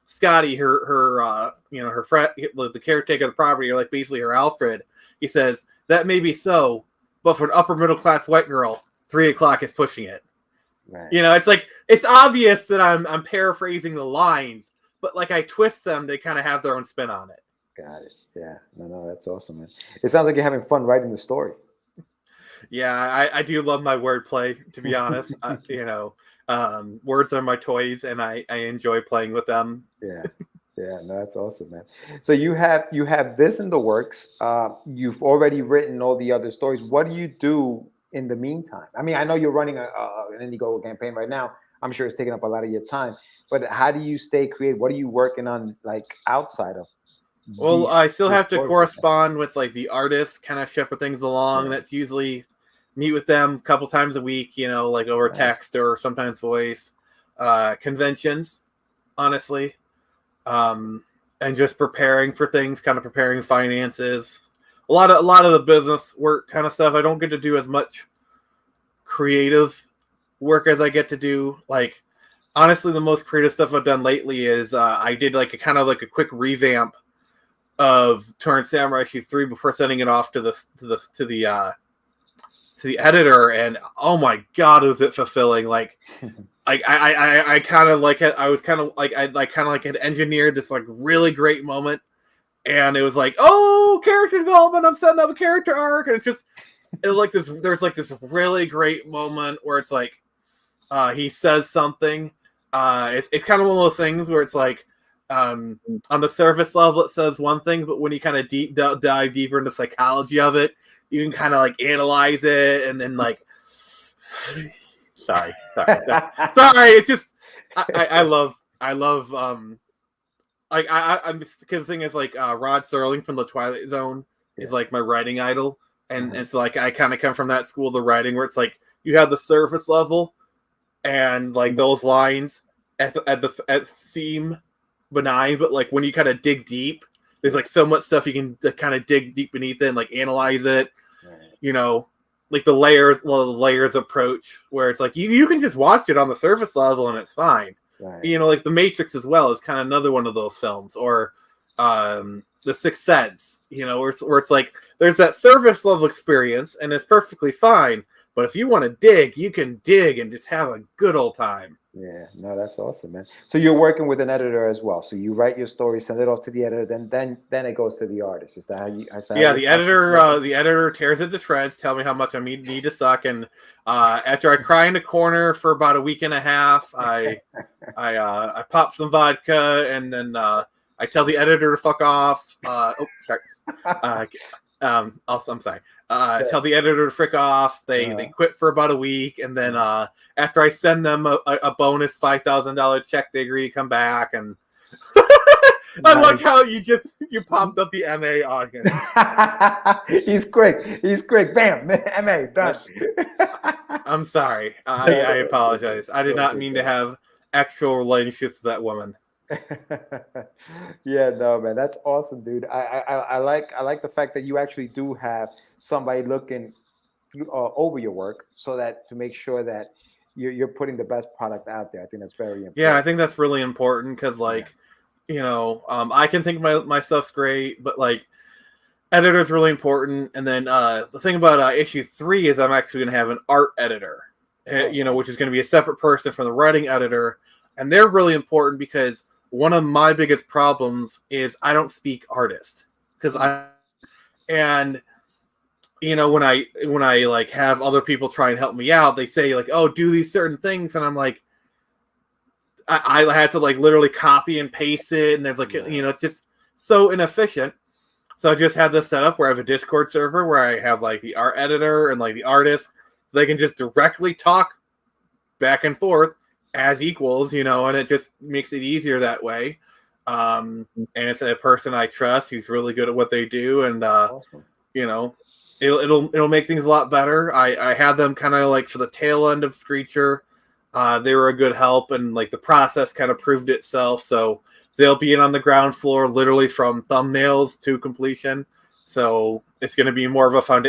Scotty, her you know, her friend, the caretaker of the property, or like basically her Alfred. He says that may be so, but for an upper middle class white girl, 3 o'clock is pushing it. Right. You know, it's like it's obvious that I'm paraphrasing the lines, but like I twist them, they kind of have their own spin on it. Got it. Yeah. No, that's awesome, man. It sounds like you're having fun writing the story. Yeah, I do love my wordplay, to be honest. You know, words are my toys, and I enjoy playing with them. Yeah. No, that's awesome, man. So you have this in the works. You've already written all the other stories. What do you do in the meantime? I mean, I know you're running an Indiegogo campaign right now. I'm sure it's taking up a lot of your time. But how do you stay creative? What are you working on, like outside of? Well, I still have to correspond with like the artists, kind of shepherd things along. Yeah. That's usually meet with them a couple times a week, you know, like over text or sometimes voice. Conventions, honestly, and just preparing for things, kind of preparing finances. A lot of the business work kind of stuff. I don't get to do as much creative work as I get to do. Like, honestly, the most creative stuff I've done lately is I did like a kind of like a quick revamp of Torrent Samurai issue 3 before sending it off to the editor, and oh my god, was it fulfilling! Like, I kind of like it. I was kind of like had engineered this like really great moment, and it was like, oh, character development. I'm setting up a character arc, and it's like this. There's like this really great moment where it's like he says something. It's kind of one of those things where it's like, on the surface level it says one thing, but when you kind of dive deeper into psychology of it, you can kind of like analyze it, and then like sorry it's just I love like I'm because the thing is like Rod Serling from the Twilight Zone is like my writing idol, and it's like I kind of come from that school of the writing where it's like you have the surface level and like those lines at seem benign, but like when you kind of dig deep, there's like so much stuff you can kind of dig deep beneath it and like analyze it. You know, like the layers approach where it's like you can just watch it on the surface level and it's fine. You know, like The Matrix as well is kind of another one of those films, or The Sixth Sense, you know, where it's like there's that surface level experience and it's perfectly fine, but if you want to dig, you can dig and just have a good old time. Yeah, no, that's awesome, man. So you're working with an editor as well. So you write your story, send it off to the editor, then it goes to the artist. Is that how you? Yeah, the editor tears it to shreds, tell me how much I need to suck, and after I cry in the corner for about a week and a half, I pop some vodka, and then I tell the editor to fuck off. Sorry. Also, I'm sorry. Tell the editor to frick off. They quit for about a week, and then after I send them a bonus $5,000 check, they agree to come back. And I like how you pumped up the MA audience. He's quick. Bam, MA done. I'm sorry. I apologize. I did not mean to have actual relationships with that woman. Yeah, no, man, that's awesome, dude. I like the fact that you actually do have somebody looking over your work, so that to make sure that you're putting the best product out there. I think that's very important. Yeah, I think that's really important because, I can think my stuff's great, but editor's really important. And then the thing about issue 3 is I'm actually going to have an art editor, which is going to be a separate person from the writing editor, and they're really important because one of my biggest problems is I don't speak artist when I have other people try and help me out, they say oh, do these certain things, and I'm like, I had to literally copy and paste it, and there's it's just so inefficient. So I just have this set up where I have a Discord server where I have the art editor and the artist. They can just directly talk back and forth as equals, and it just makes it easier that way. And it's a person I trust who's really good at what they do, and awesome. It'll make things a lot better. I had them kind of for the tail end of Screecher. They were a good help, and the process kind of proved itself. So they'll be in on the ground floor, literally from thumbnails to completion. So it's going to be more of a fun.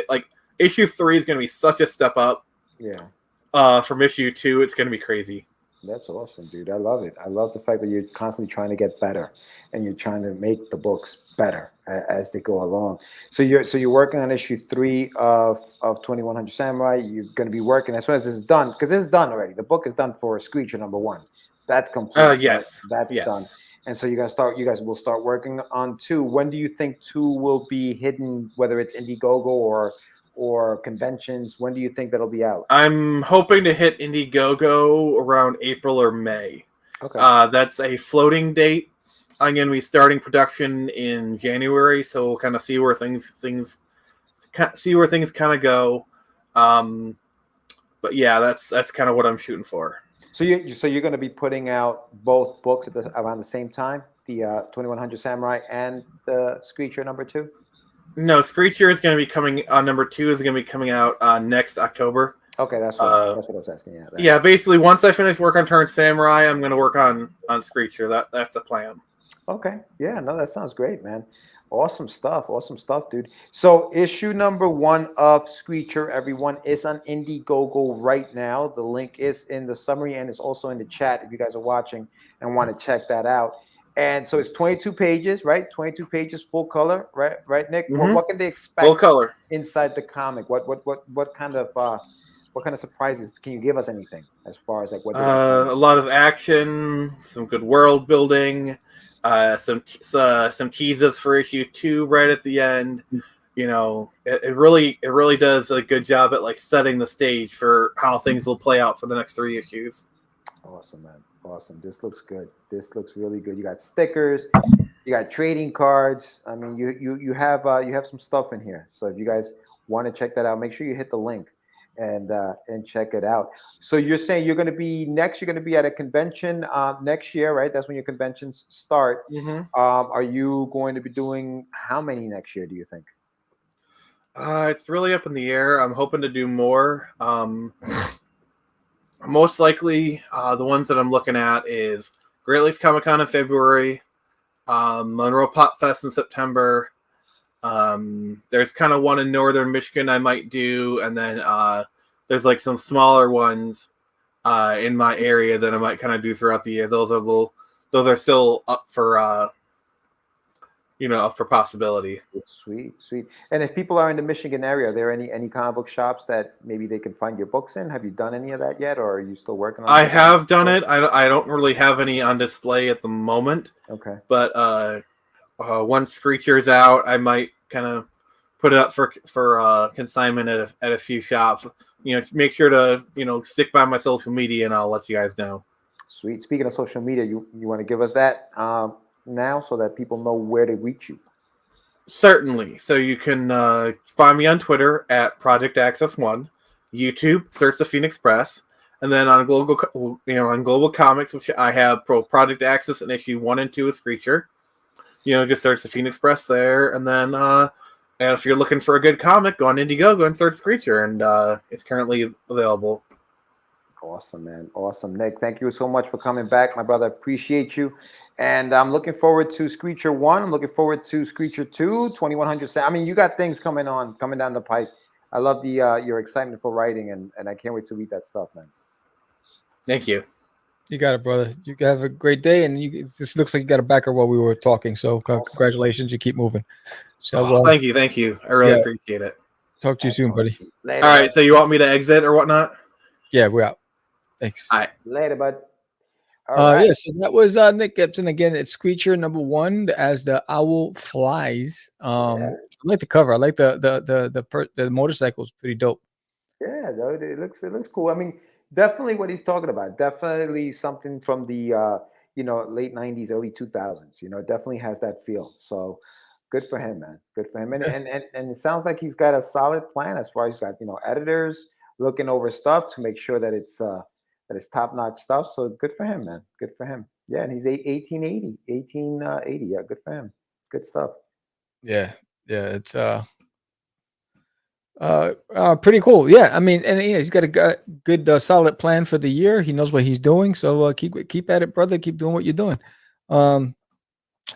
Issue 3 is going to be such a step up. Yeah. From issue 2, it's going to be crazy. That's awesome, dude. I love it. I love the fact that you're constantly trying to get better, and you're trying to make the books better as they go along. So you're working on issue 3 of 2100 Samurai. You're going to be working as soon as this is done, because this is done already. The book is done for Screecher #1. That's complete. Yes, that's done. And so you're gonna start. You guys will start working on 2. When do you think 2 will be hidden? Whether it's Indiegogo or conventions, when do you think that'll be out? I'm hoping to hit Indiegogo around April or May. Okay. That's a floating date. I'm going to be starting production in January, so we'll kind of see where things kind of go. But yeah, that's kind of what I'm shooting for. So you're going to be putting out both books around the same time, the 2100 Samurai and the Screecher #2? No, Screecher is going to be coming. #2 is going to be coming out next October. Okay, that's what I was asking. Yeah, basically, once I finish work on Turn Samurai, I'm going to work on Screecher. That's the plan. Okay, yeah, no, that sounds great, man. Awesome stuff, dude. So issue #1 of Screecher, everyone, is on Indiegogo right now. The link is in the summary and it's also in the chat if you guys are watching and want to check that out. And so it's 22 pages, right? 22 pages, full color, right, Nick? Mm-hmm. What can they expect? Full color inside the comic. What kind of surprises can you give us? Anything as far as what? A lot of action, some good world building, some teases for issue 2 right at the end. It really does a good job at setting the stage for how things will play out for the next 3 issues. Awesome, man. Awesome. This looks good. This looks really good. You got stickers, you got trading cards. I mean, you have some stuff in here. So if you guys want to check that out, make sure you hit the link and check it out. So you're saying you're going to be at a convention next year, right? That's when your conventions start. Mm-hmm. Are you going to be doing how many next year, do you think? It's really up in the air. I'm hoping to do more. Most likely, the ones that I'm looking at is Great Lakes Comic Con in February, Monroe Pop Fest in September. There's kind of one in Northern Michigan I might do, and then there's some smaller ones in my area that I might kind of do throughout the year. Those are still up for up for possibility. Sweet. And if people are in the Michigan area, are there any comic book shops that maybe they can find your books in? Have you done any of that yet, or are you still working on it? I have done it. I don't really have any on display at the moment. Okay. But once Screecher's out, I might kind of put it up for consignment at a few shops. Make sure to stick by my social media, and I'll let you guys know. Sweet. Speaking of social media, you want to give us that now so that people know where to reach you? Certainly. So you can find me on Twitter at Project Access 1, YouTube, search the Phoenix Press, and then on Global Comics, which I have Project Access and issue 1 and 2 of Screecher. Just search the Phoenix Press there, and then and if you're looking for a good comic, go on Indiegogo and search Screecher, and it's currently available. Awesome, man. Awesome. Nick, thank you so much for coming back, my brother. Appreciate you. And I'm looking forward to Screecher 1. I'm looking forward to Screecher 2, 2100. I mean, you got things coming down the pipe. I love your excitement for writing, and I can't wait to read that stuff, man. Thank you. You got it, brother. You have a great day, and this looks like you got a backer while we were talking. So congratulations, you keep moving. So thank you. I really appreciate it. Talk to you soon, buddy. Later, all right, so you want me to exit or whatnot? Yeah, we're out. Thanks. All right. Later, bud. All right. Yeah, so that was Nick Gibson. Again, it's Screecher #1 as the owl flies. I like the cover. I like the motorcycle is pretty dope. Yeah, though it looks cool. I mean, definitely what he's talking about. Definitely something from the late 90s, early 2000s. It definitely has that feel. So good for him, man. Good for him. And it sounds like he's got a solid plan as far as got editors looking over stuff to make sure that it's top-notch stuff. So good for him, man. Good for him. Yeah, and he's 1880. Yeah, good for him. Good stuff. Yeah, it's pretty cool. Yeah, I mean, and he's got a good solid plan for the year. He knows what he's doing. So keep at it, brother. Keep doing what you're doing. And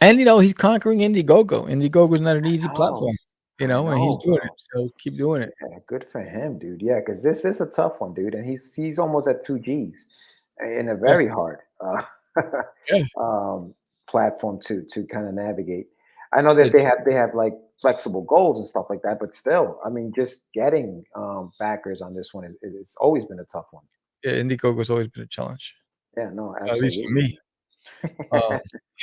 he's conquering Indiegogo. Indiegogo is not an easy platform. And he's doing it. So keep doing it. Yeah, good for him, dude. Yeah, because this is a tough one, dude, and he's almost at 2 Gs in a very hard platform to kind of navigate. I know that they have like flexible goals and stuff like that, but still, I mean, just getting backers on this one is always been a tough one. Yeah, Indiegogo has always been a challenge. Yeah, no, absolutely. At least for me.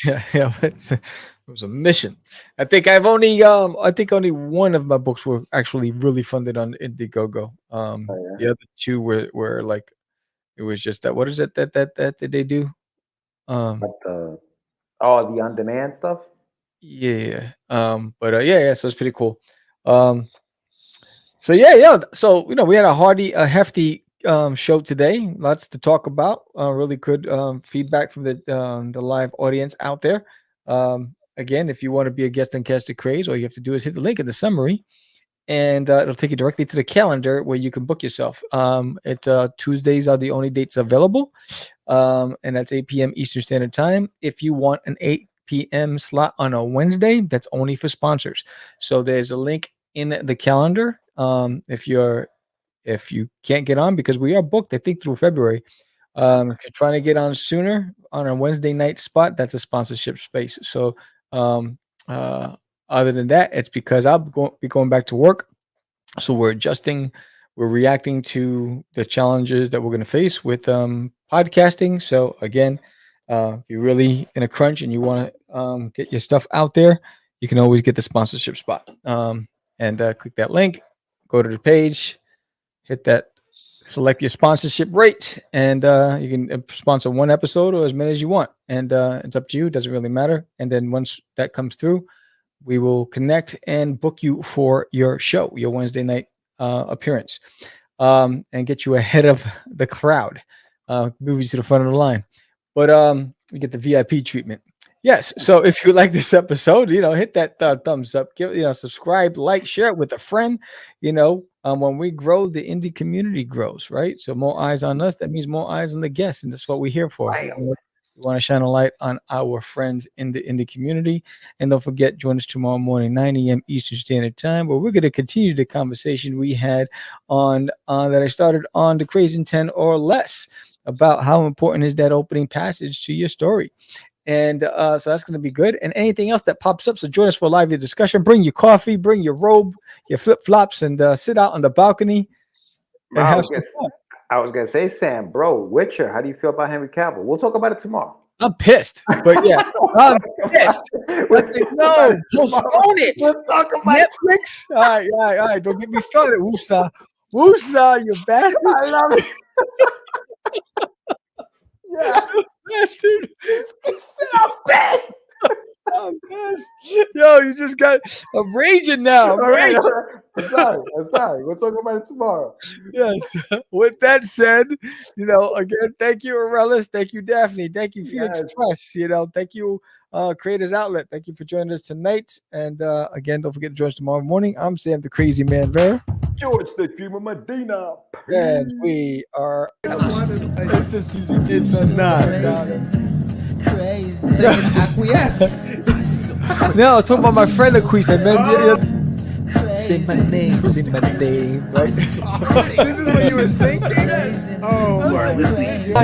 It was a mission. I think only one of my books were actually really funded on Indiegogo. The other two were like, it was just that. What is it that they do? The on-demand stuff. Yeah. So it's pretty cool. So So we had a hefty show today. Lots to talk about. Really good feedback from the live audience out there. Again, if you want to be a guest on Catch the Craze, all you have to do is hit the link in the summary, and it'll take you directly to the calendar where you can book yourself. Tuesdays are the only dates available, and that's 8 p.m. Eastern Standard Time. If you want an 8 p.m. slot on a Wednesday, that's only for sponsors. So there's a link in the calendar. If you can't get on, because we are booked, I think, through February. If you're trying to get on sooner on a Wednesday night spot, that's a sponsorship space. So other than that, it's because I'll be going back to work. So we're adjusting, we're reacting to the challenges that we're going to face with podcasting. So again, if you're really in a crunch and you want to get your stuff out there, you can always get the sponsorship spot. And click that link, go to the page, hit that, select your sponsorship rate, and you can sponsor one episode or as many as you want. And it's up to you. It doesn't really matter. And then once that comes through, we will connect and book you for your show, your Wednesday night appearance, and get you ahead of the crowd, move you to the front of the line. But you get the VIP treatment. Yes. So if you like this episode, hit that thumbs up, subscribe, like, share it with a friend. When we grow, the indie community grows, right? So more eyes on us, that means more eyes on the guests, and that's what we're here for. Right. We want to shine a light on our friends in the indie community. And don't forget, join us tomorrow morning, 9 a.m. Eastern Standard Time, where we're going to continue the conversation we had on that I started on the Craze in 10 or less, about how important is that opening passage to your story. And so that's going to be good. And anything else that pops up, so join us for a lively discussion. Bring your coffee, bring your robe, your flip-flops, and sit out on the balcony. And have some fun. I was going to say, Sam, bro, Witcher, how do you feel about Henry Cavill? We'll talk about it tomorrow. I'm pissed, but yeah, I'm pissed. No, postpone it. We'll talk about Netflix. All right. Don't get me started. Woosa, you bastard. I love it. Yeah, bastard. I'm pissed. I'm pissed. Yo, you just got. I'm raging now. I'm raging. I'm sorry. We'll talk about it tomorrow. Yes. With that said, again, thank you, Aurelius. Thank you, Daphne. Thank you, Phoenix Press. Thank you, Creators Outlet. Thank you for joining us tonight. And again, don't forget to join us tomorrow morning. I'm Sam, the Crazy Man Vera. George, the Dreamer Medina. And we are. It's just easy. It does not. Crazy. Acquiesce. No, it's talking about my friend Acquiesce. Say my name. Right? This is what you were thinking? Oh, my.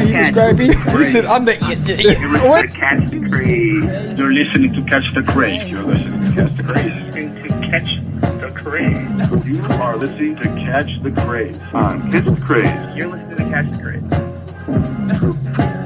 He described me. He said, I'm the idiot. What? Catch the Craze. You're listening to Catch the Craze. You're listening to Catch the Craze. Catch the Craze. You are listening to Catch the Craze. Catch the Craze. You're listening to Catch the Craze.